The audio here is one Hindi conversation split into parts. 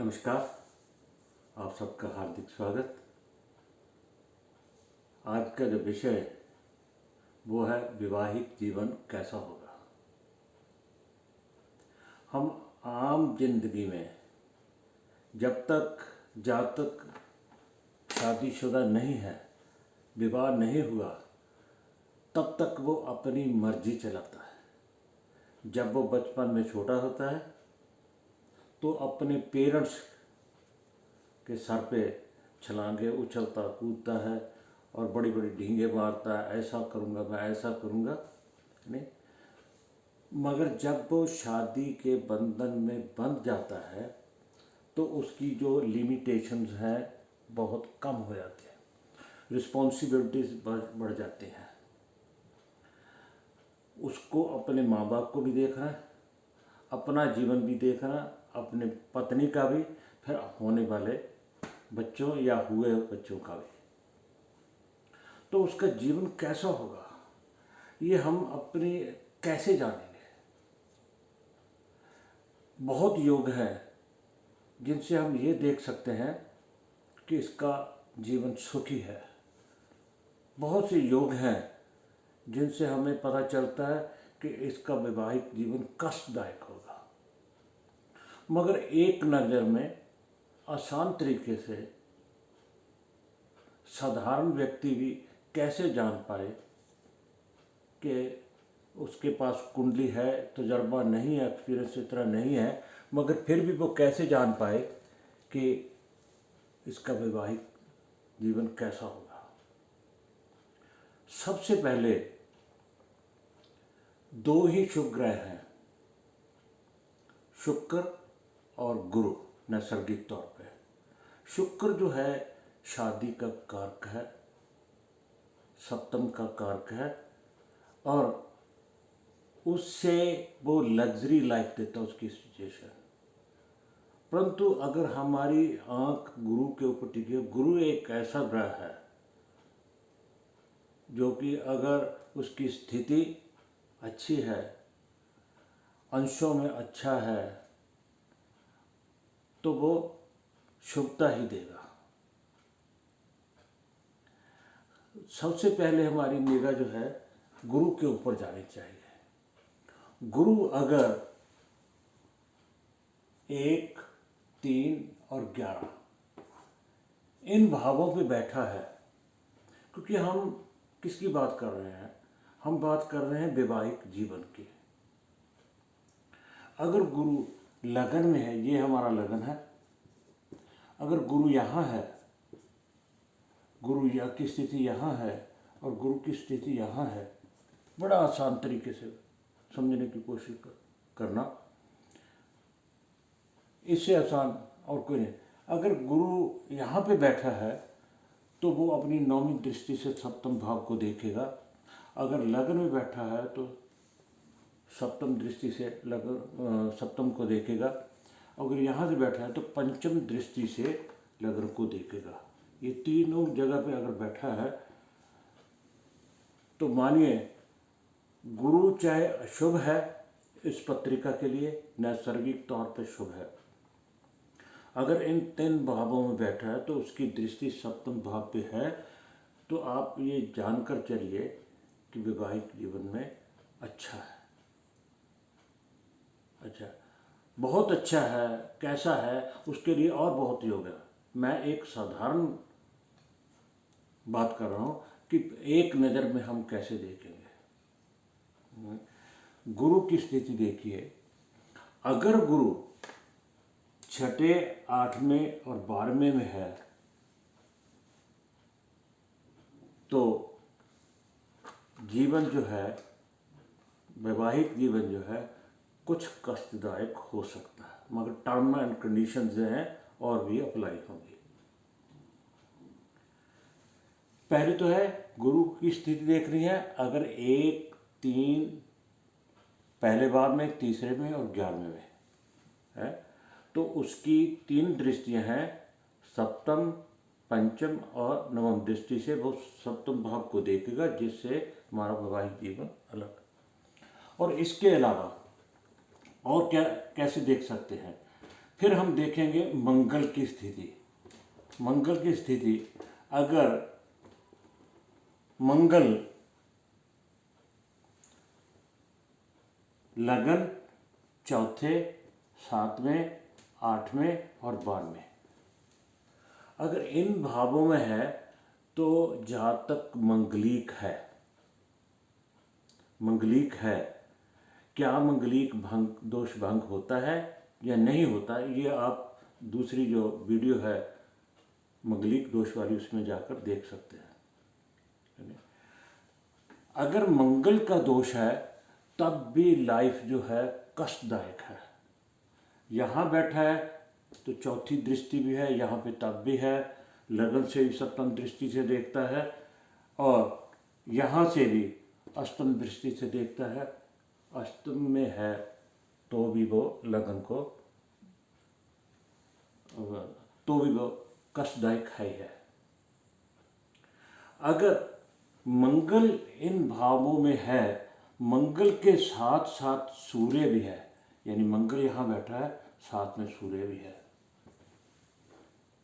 नमस्कार। आप सबका हार्दिक स्वागत। आज का जो विषय वो है विवाहित जीवन कैसा होगा। हम आम जिंदगी में जब तक शादीशुदा नहीं है, विवाह नहीं हुआ, तब तक वो अपनी मर्जी चलाता है। जब वो बचपन में छोटा होता है तो अपने पेरेंट्स के सर पे छलांगे उछलता कूदता है और बड़ी बड़ी ढींगे मारता है, ऐसा करूँगा मैं, ऐसा करूँगा नहीं। मगर जब वो शादी के बंधन में बंध जाता है तो उसकी जो लिमिटेशंस हैं बहुत कम हो जाती हैं, रिस्पॉन्सिबिलिटीज़ बढ़ जाती हैं। उसको अपने माँ बाप को भी देखना है, अपना जीवन भी देखना, अपने पत्नी का भी, फिर होने वाले बच्चों या हुए बच्चों का भी। तो उसका जीवन कैसा होगा ये हम अपने कैसे जानेंगे। बहुत योग हैं जिनसे हम ये देख सकते हैं कि इसका जीवन सुखी है। बहुत से योग हैं जिनसे हमें पता चलता है कि इसका वैवाहिक जीवन कष्टदायक होगा। मगर एक नज़र में आसान तरीके से साधारण व्यक्ति भी कैसे जान पाए कि उसके पास कुंडली है, तजर्बा नहीं है, एक्सपीरियंस इतना नहीं है, मगर फिर भी वो कैसे जान पाए कि इसका वैवाहिक जीवन कैसा होगा। सबसे पहले दो ही शुभ ग्रह हैं, शुक्र और गुरु। नैसर्गिक तौर पे शुक्र जो है शादी का कारक है, सप्तम का कारक है, और उससे वो लग्जरी लाइफ देता है उसकी सिचुएशन। परंतु अगर हमारी आंख गुरु के ऊपर टिकी है, गुरु एक ऐसा ग्रह है जो कि अगर उसकी स्थिति अच्छी है, अंशों में अच्छा है, तो वो शुभता ही देगा। सबसे पहले हमारी निगाह जो है गुरु के ऊपर जानी चाहिए। गुरु अगर 1, 3 और 11 इन भावों पे बैठा है, क्योंकि हम किसकी बात कर रहे हैं, हम बात कर रहे हैं वैवाहिक जीवन की। अगर गुरु लगन में है, ये हमारा लगन है, अगर गुरु यहाँ है, गुरु या की स्थिति यहाँ है और गुरु की स्थिति यहाँ है, बड़ा आसान तरीके से समझने की कोशिश करना, इससे आसान और कोई नहीं। अगर गुरु यहाँ पे बैठा है तो वो अपनी नौवीं दृष्टि से सप्तम भाव को देखेगा। अगर लगन में बैठा है तो सप्तम दृष्टि से लगन सप्तम को देखेगा। अगर यहाँ से बैठा है तो पंचम दृष्टि से लगन को देखेगा। ये तीनों जगह पे अगर बैठा है तो मानिए गुरु चाहे अशुभ है, इस पत्रिका के लिए नैसर्गिक तौर पे शुभ है। अगर इन 3 भावों में बैठा है तो उसकी दृष्टि सप्तम भाव पे है, तो आप ये जानकर चलिए कि वैवाहिक जीवन में अच्छा है। अच्छा, बहुत अच्छा है, कैसा है, उसके लिए और बहुत योग है। मैं एक साधारण बात कर रहा हूँ कि एक नज़र में हम कैसे देखेंगे। गुरु की स्थिति देखिए। अगर गुरु 6, 8वें और 12वें में है तो जीवन जो है, वैवाहिक जीवन जो है, कुछ कष्टदायक हो सकता है, मगर टर्म एंड कंडीशंस जो हैं और भी अप्लाई होंगी। पहले तो है गुरु की स्थिति देखनी है। अगर 1, 3 पहले भाव में, तीसरे में और 11वें में है तो उसकी 3 दृष्टियां हैं, सप्तम, पंचम और नवम दृष्टि से वो सप्तम भाव को देखेगा, जिससे हमारा वैवाहिक जीवन अलग। और इसके अलावा और क्या कैसे देख सकते हैं, फिर हम देखेंगे मंगल की स्थिति। मंगल की स्थिति, अगर मंगल लगन चौथे, सातवें, आठवें और 12वें, अगर इन भावों में है तो जातक मंगलिक है। मंगलिक है। क्या मंगलिक भंग, दोष भंग होता है या नहीं होता, ये आप दूसरी जो वीडियो है मंगलिक दोष वाली, उसमें जाकर देख सकते हैं। अगर मंगल का दोष है तब भी लाइफ जो है कष्टदायक है। यहाँ बैठा है तो चौथी दृष्टि भी है, यहाँ पे तब भी है, लगन से भी सप्तम दृष्टि से देखता है, और यहाँ से भी अष्टम दृष्टि से देखता है। अष्टम में है तो भी वो लगन को, तो भी वो कष्टदायक है। अगर मंगल इन भावों में है, मंगल के साथ साथ सूर्य भी है, यानी मंगल यहाँ बैठा है, साथ में सूर्य भी है,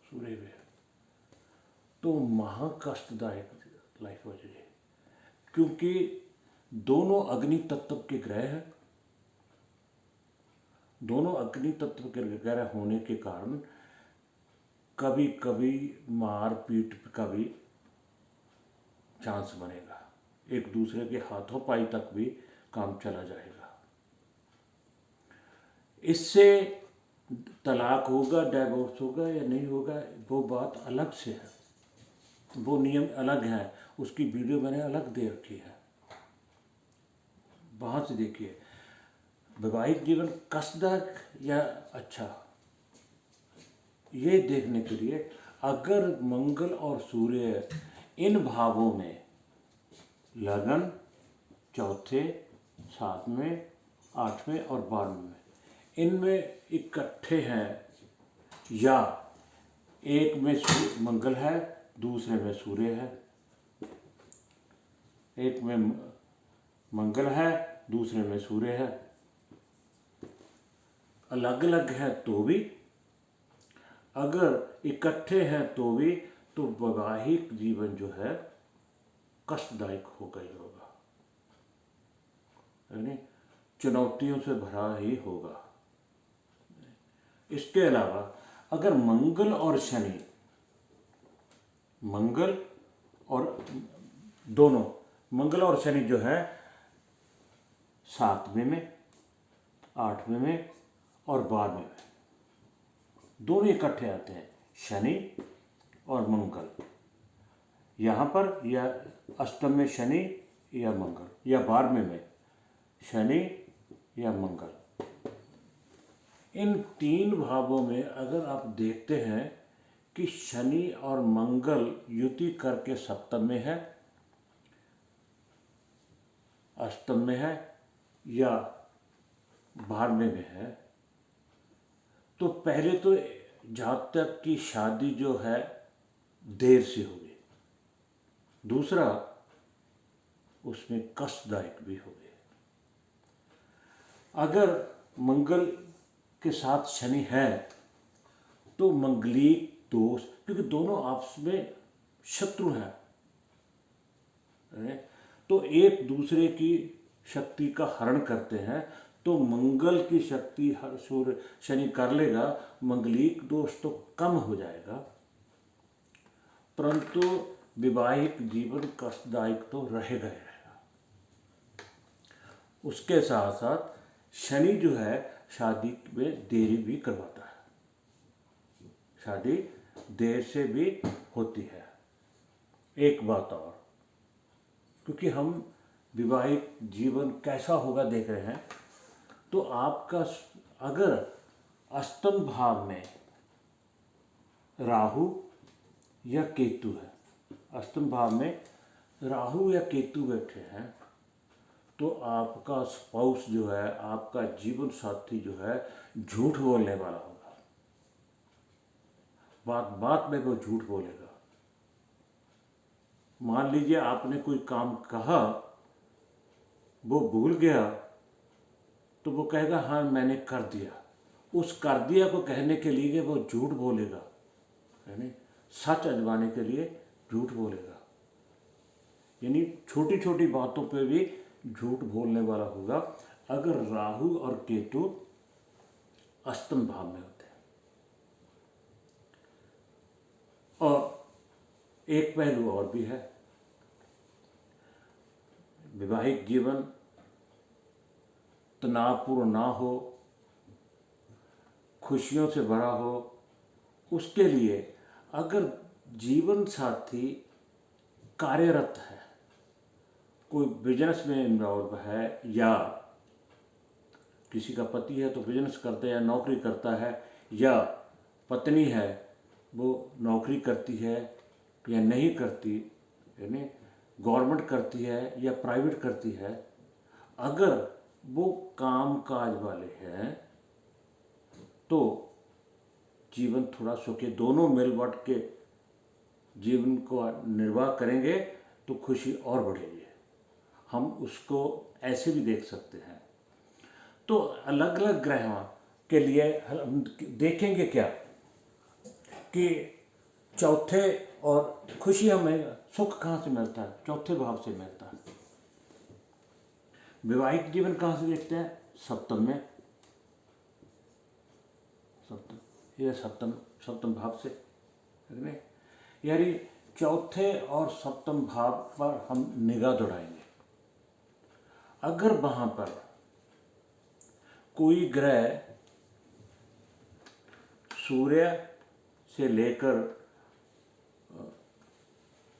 सूर्य भी है, तो महा कष्टदायक लाइफ हो जाएगी। क्योंकि दोनों अग्नि तत्व के ग्रह हैं। दोनों अग्नि तत्व के ग्रह होने के कारण कभी कभी मार पीट का भी चांस बनेगा, एक दूसरे के हाथों पाई तक भी काम चला जाएगा। इससे तलाक होगा, डाइवोर्स होगा या नहीं होगा, वो बात अलग से है, वो नियम अलग है, उसकी वीडियो मैंने अलग दे रखी है, वहाँ से देखिए। वैवाहिक जीवन कष्टदायक या अच्छा, ये देखने के लिए अगर मंगल और सूर्य इन भावों में, लगन चौथे, सातवें, आठवें और 12वें में, इनमें इकट्ठे हैं, या एक में मंगल है, दूसरे में सूर्य है, एक में मंगल है, दूसरे में सूर्य है, अलग अलग है तो भी, अगर इकट्ठे हैं तो भी, तो वैवाहिक जीवन जो है कष्टदायक होगा ही होगा, यानी चुनौतियों से भरा ही होगा। इसके अलावा अगर मंगल और शनि, मंगल और दोनों, मंगल और शनि जो है 7वें में, 8वें में और 12वें में, दोनों इकट्ठे आते हैं, शनि और मंगल, यहाँ पर, या अष्टम में शनि या मंगल, या 12वें में शनि या मंगल। इन तीन भावों में अगर आप देखते हैं कि शनि और मंगल युति करके सप्तम में है, अष्टम में है या 12वें में है, तो पहले तो जातक की शादी जो है देर से होगी, दूसरा उसमें कष्टदायक भी होगी। अगर मंगल के साथ शनि है तो मंगलिक दोष, क्योंकि दोनों आपस में शत्रु हैं, तो एक दूसरे की शक्ति का हरण करते हैं, तो मंगल की शक्ति हर सूर्य शनि कर लेगा, मंगलिक दोष तो कम हो जाएगा, परंतु वैवाहिक जीवन कष्टदायक तो रहेगा ही रहेगा। उसके साथ साथ शनि जो है शादी में देरी भी करवाता है, शादी देर से भी होती है। एक बात और, क्योंकि हम विवाहिक जीवन कैसा होगा देख रहे हैं, तो आपका अगर अष्टम भाव में राहु या केतु है, अष्टम भाव में राहु या केतु बैठे हैं, तो आपका स्पाउस जो है, आपका जीवन साथी जो है, झूठ बोलने वाला होगा, बात बात में वो झूठ बोलेगा। मान लीजिए आपने कोई काम कहा, वो भूल गया, तो वो कहेगा हाँ मैंने कर दिया, उस कर दिया को कहने के लिए वो झूठ बोलेगा, यानी सच अजमाने के लिए झूठ बोलेगा, यानी छोटी छोटी बातों पे भी झूठ बोलने वाला होगा अगर राहु और केतु अष्टम भाव में होते हैं। और एक पहलू और भी है, वैवाहिक जीवन तनावपूर्ण ना हो, खुशियों से भरा हो, उसके लिए अगर जीवन साथी कार्यरत है, कोई बिजनेस में इन्वॉल्व है, या किसी का पति है तो बिजनेस करता है या नौकरी करता है, या पत्नी है वो नौकरी करती है या नहीं करती, यानी गवर्नमेंट करती है या प्राइवेट करती है, अगर वो काम काज वाले हैं तो जीवन थोड़ा सुखी, दोनों मिल बांट के जीवन को निर्वाह करेंगे तो खुशी और बढ़ेगी। हम उसको ऐसे भी देख सकते हैं। तो अलग अलग ग्रहों के लिए हम देखेंगे क्या कि चौथे, और खुशी हमें सुख कहाँ से मिलता है? चौथे भाव से मिलता है। वैवाहिक जीवन कहाँ से देखते हैं? सप्तम में, सप्तम, यह सप्तम भाव से, यानी चौथे और सप्तम भाव पर हम निगाह दौड़ाएंगे। अगर वहाँ पर कोई ग्रह सूर्य से लेकर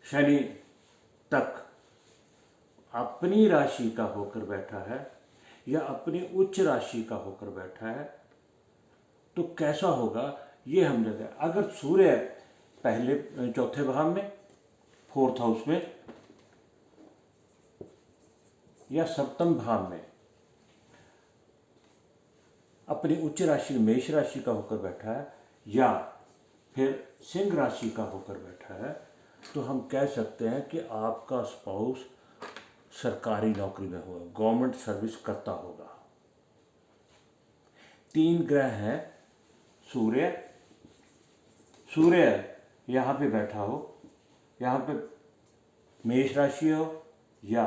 शनि तक अपनी राशि का होकर बैठा है या अपनी उच्च राशि का होकर बैठा है तो कैसा होगा ये हम देखते हैं। अगर सूर्य पहले चौथे भाव में, फोर्थ हाउस में, या सप्तम भाव में अपनी उच्च राशि मेष राशि का होकर बैठा है, या फिर सिंह राशि का होकर बैठा है, तो हम कह सकते हैं कि आपका स्पाउस सरकारी नौकरी में होगा, गवर्नमेंट सर्विस करता होगा। 3 ग्रह हैं, सूर्य यहाँ पे बैठा हो, यहाँ पे मेष राशि हो या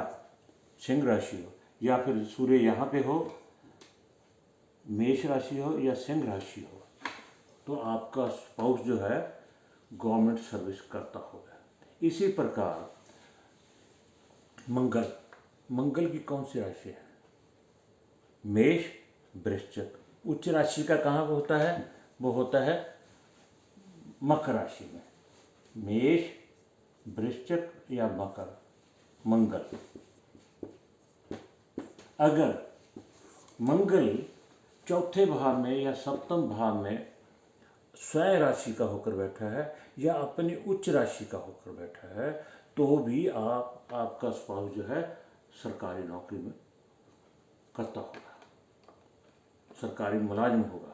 सिंह राशि हो, या फिर सूर्य यहाँ पे हो, मेष राशि हो या सिंह राशि हो, तो आपका स्पाउस जो है गवर्नमेंट सर्विस करता होगा। इसी प्रकार मंगल की कौन सी राशि है? मेष, वृश्चिक। उच्च राशि का कहाँ होता है? वो होता है मकर राशि में। मेष, वृश्चिक या मकर, मंगल। अगर मंगल चौथे भाव में या सप्तम भाव में स्वयं राशि का होकर बैठा है या अपनी उच्च राशि का होकर बैठा है तो भी आपका स्पाउस जो है सरकारी नौकरी में करता होगा, सरकारी मुलाजिम होगा।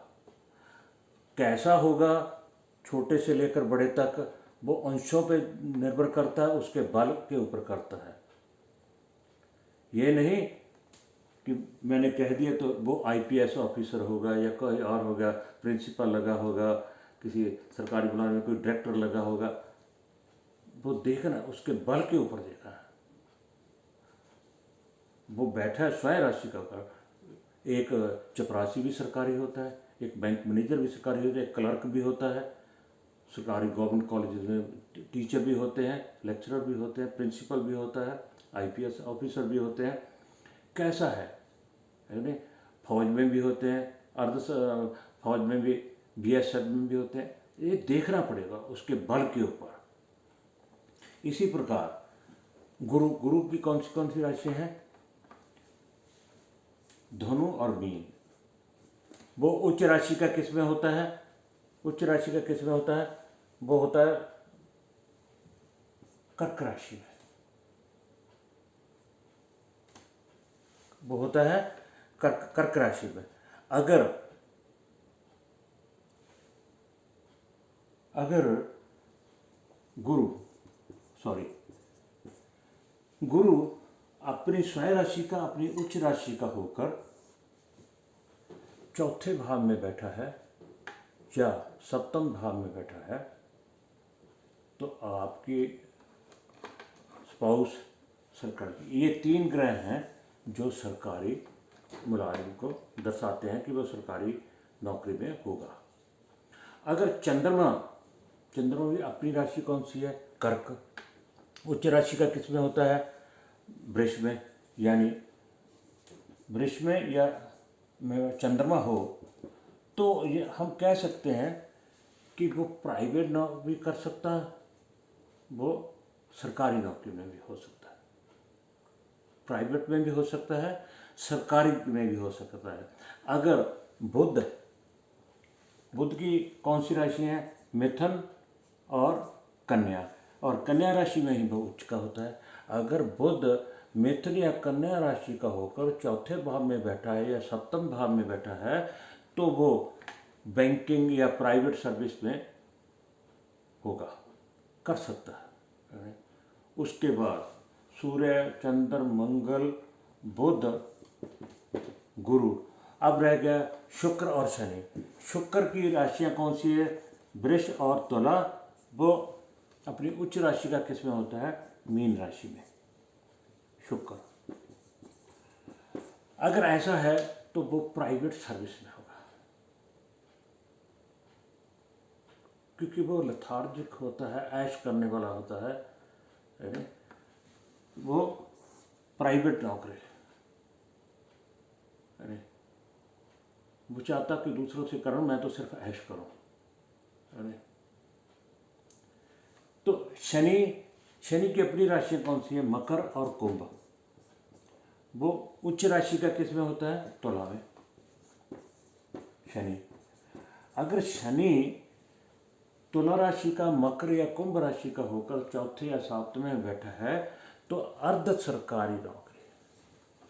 कैसा होगा छोटे से लेकर बड़े तक वो अंशों पे निर्भर करता है, उसके बल के ऊपर करता है। ये नहीं कि मैंने कह दिया तो वो आईपीएस ऑफिसर होगा या कोई और होगा, प्रिंसिपल लगा होगा, किसी सरकारी मुलाजिम में कोई डायरेक्टर लगा होगा। वो देखना उसके बल के ऊपर देखा है। वो बैठा है स्वयं राशि का ऊपर। एक चपरासी भी सरकारी होता है, एक बैंक मैनेजर भी सरकारी होता है, एक क्लर्क भी होता है, सरकारी गवर्नमेंट कॉलेज में टीचर भी होते हैं, लेक्चरर भी होते हैं, प्रिंसिपल भी होता है, आईपीएस ऑफिसर भी होते हैं। कैसा है नहीं, फौज में भी होते हैं, अर्ध फौज में भी, बीएसएफ में भी होते हैं। ये देखना पड़ेगा उसके बल के ऊपर। इसी प्रकार गुरु की कौन सी राशि है? धनु और मीन। वो उच्च राशि का किस में होता है? उच्च राशि का किस में होता है? वो होता है कर्क राशि में। वो होता है कर्क राशि में। अगर गुरु अपनी स्वयं राशि का, अपनी उच्च राशि का होकर चौथे भाव में बैठा है या सप्तम भाव में बैठा है तो आपकी स्पाउस सरकारी, ये 3 ग्रह हैं जो सरकारी मुलाजिम को दर्शाते हैं कि वो सरकारी नौकरी में होगा। अगर चंद्रमा की अपनी राशि कौन सी है? कर्क। उच्च राशि का किस में होता है? वृष में। यानी वृष में या में चंद्रमा हो तो ये हम कह सकते हैं कि वो प्राइवेट नौकरी कर सकता है, वो सरकारी नौकरी में भी हो सकता है, प्राइवेट में भी हो सकता है, सरकारी में भी हो सकता है। अगर बुध की कौन सी राशि है? मिथुन और कन्या, और कन्या राशि में ही वो उच्च का होता है। अगर बुध मिथुन या कन्या राशि का होकर चौथे भाव में बैठा है या सप्तम भाव में बैठा है तो वो बैंकिंग या प्राइवेट सर्विस में होगा, कर सकता है। उसके बाद सूर्य, चंद्र, मंगल, बुध, गुरु, अब रह गया शुक्र और शनि। शुक्र की राशियाँ कौन सी है? वृष और तुला। वो अपनी उच्च राशि का किस में होता है? मीन राशि में शुक्र। अगर ऐसा है तो वो प्राइवेट सर्विस में होगा, क्योंकि वो लथार्जिक होता है, ऐश करने वाला होता है ना? वो प्राइवेट नौकरी है, वो चाहता कि दूसरों से करूं, मैं तो सिर्फ ऐश करूं है। तो शनि की अपनी राशि कौन सी है? मकर और कुंभ। वो उच्च राशि का किस में होता है? तुला में शनि। अगर शनि तुला राशि का, मकर या कुंभ राशि का होकर चौथे या सातवें में बैठा है तो अर्ध सरकारी नौकरी,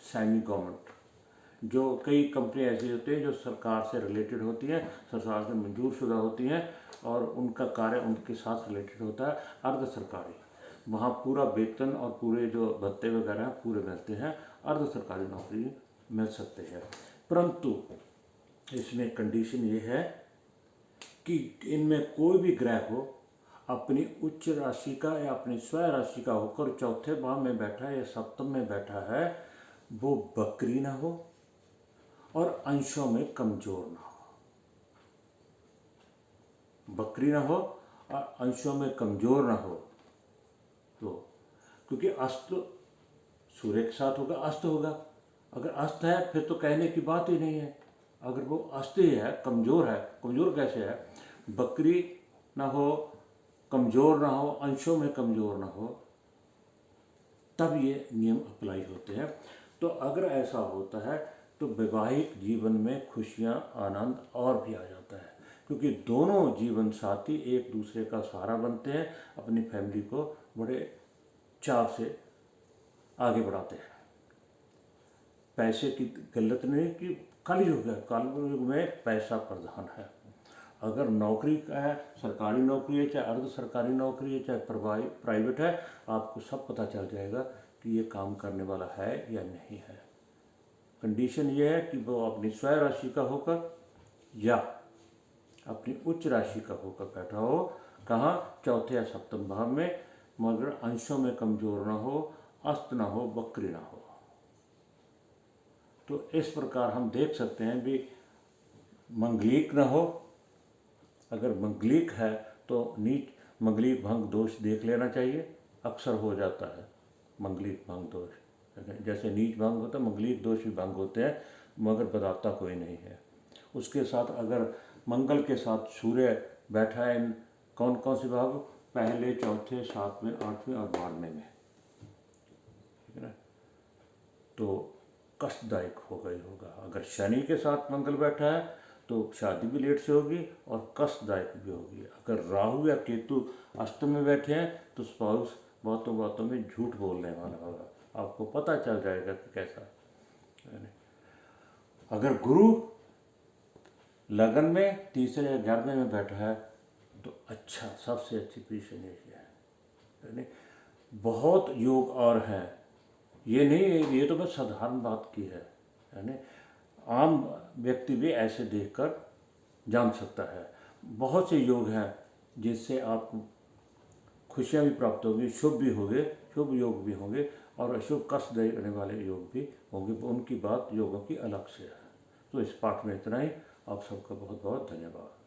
सेमी गवर्नमेंट, जो कई कंपनी ऐसी होती है जो सरकार से रिलेटेड होती है, सरकार से मंजूर शुदा होती हैं और उनका कार्य उनके साथ रिलेटेड होता है, अर्ध सरकारी, वहाँ पूरा वेतन और पूरे जो भत्ते वगैरह पूरे मिलते हैं, अर्ध सरकारी नौकरी मिल सकते हैं। परंतु इसमें कंडीशन ये है कि इनमें कोई भी ग्रह हो अपनी उच्च राशि का या अपनी स्वय राशि का होकर चौथे भाव में बैठा है या सप्तम में बैठा है, वो बकरी ना हो और अंशों में कमजोर ना हो। बकरी ना हो और अंशों में कमजोर ना हो। तो क्योंकि अस्त सूर्य के साथ होगा, अस्त होगा। अगर अस्त है फिर तो कहने की बात ही नहीं है। अगर वो अस्त ही है, कमजोर है, कमजोर कैसे है? बकरी ना हो, कमजोर ना हो, अंशों में कमजोर ना हो, तब ये नियम अप्लाई होते हैं। तो अगर ऐसा होता है तो वैवाहिक जीवन में खुशियाँ, आनंद और भी आ जाता है, क्योंकि दोनों जीवन साथी एक दूसरे का सहारा बनते हैं, अपनी फैमिली को बड़े चाव से आगे बढ़ाते हैं। पैसे की किल्लत नहीं कि कलयुग है, कलयुग में पैसा प्रधान है। अगर नौकरी का है, सरकारी नौकरी है, चाहे अर्ध सरकारी नौकरी है, चाहे प्राइवेट है, आपको सब पता चल जाएगा कि ये काम करने वाला है या नहीं है। कंडीशन ये है कि वो अपनी स्वय राशि का होकर या अपनी उच्च राशि का होकर बैठा हो। कहाँ? चौथे या सप्तम भाव में, मगर अंशों में कमजोर ना हो, अस्त ना हो, बकरी ना हो। तो इस प्रकार हम देख सकते हैं भी मंगलिक ना हो। अगर मंगलिक है तो नीच मंगलिक भंग दोष देख लेना चाहिए, अक्सर हो जाता है मंगलिक भंग दोष। जैसे नीच भंग होता है, मंगलिक दोष भी भंग होते हैं, मगर बताता कोई नहीं है। उसके साथ अगर मंगल के साथ सूर्य बैठा है कौन कौन से भाव? पहले, चौथे, सातवें, आठवें और 12वें में, ठीक है ना? तो कष्टदायक होगा ही होगा। अगर शनि के साथ मंगल बैठा है तो शादी भी लेट से होगी और कष्टदायक भी होगी। अगर राहु या केतु अष्टम में बैठे हैं तो स्पाउस बातों बातों में झूठ बोलने वाला होगा, आपको पता चल जाएगा कि कैसा। अगर गुरु लगन में तीसरे या 11वें में बैठा है तो अच्छा, सबसे अच्छी पोजीशन है। बहुत योग और हैं, ये नहीं, ये तो बस साधारण बात की है ना। आम व्यक्ति भी ऐसे देखकर जान सकता है। बहुत से योग हैं जिससे आपको खुशियाँ भी प्राप्त होगी, शुभ भी होंगे, शुभ योग भी होंगे और अशुभ कष्ट देने वाले योग भी होंगे। उनकी बात योगों की अलग से है। तो इस पाठ में इतना ही। आप सबका बहुत बहुत धन्यवाद।